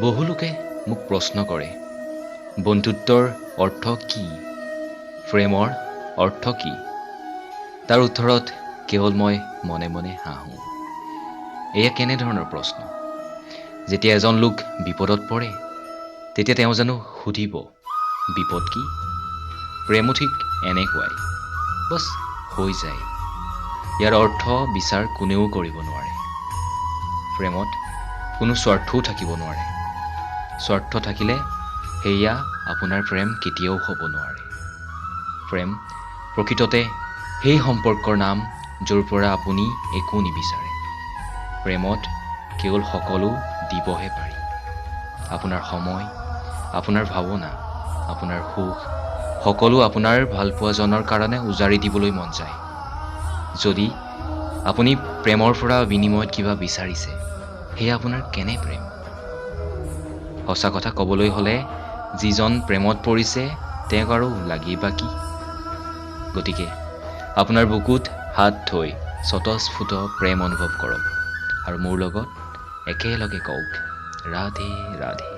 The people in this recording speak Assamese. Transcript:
বহু লোকে মোক প্ৰশ্ন কৰে, বন্ধুত্বৰ অৰ্থ কি? প্ৰেমৰ অৰ্থ কি? তাৰ উত্তৰত কেৱল মই মনে মনে হাঁহো। এয়া কেনেধৰণৰ প্ৰশ্ন? যেতিয়া এজন লোক বিপদত পৰে, তেতিয়া তেওঁ জানো সুধিব, বিপদ কি? প্ৰেমো ঠিক এনেকুৱাই, বছ হৈ যায়। ইয়াৰ অৰ্থ বিচাৰ কোনেও কৰিব নোৱাৰে। প্ৰেমত কোনো স্বাৰ্থও থাকিব নোৱাৰে। স্বাৰ্থ থাকিলে সেয়া আপোনাৰ প্ৰেম কেতিয়াও হ'ব নোৱাৰে। প্ৰেম প্ৰকৃততে সেই সম্পৰ্কৰ নাম য'ৰ পৰা আপুনি একো নিবিচাৰে। প্ৰেমত কেৱল সকলো দিবহে পাৰি। আপোনাৰ সময়, আপোনাৰ ভাৱনা, আপোনাৰ সুখ, সকলো আপোনাৰ ভালপোৱাজনৰ কাৰণে উজাৰি দিবলৈ মন যায়। যদি আপুনি প্ৰেমৰ পৰা বিনিময়ত কিবা বিচাৰিছে, সেয়া আপোনাৰ কেনে প্ৰেম? সঁচা কথা ক'বলৈ হ'লে যিজন প্ৰেমত পৰিছে তেওঁক আৰু লাগেই বা কি? গতিকে আপোনাৰ বুকুত হাত থৈ স্বতঃস্ফূৰ্ত প্ৰেম অনুভৱ কৰক আৰু মোৰ লগত একেলগে কওক, ৰাধে ৰাধে।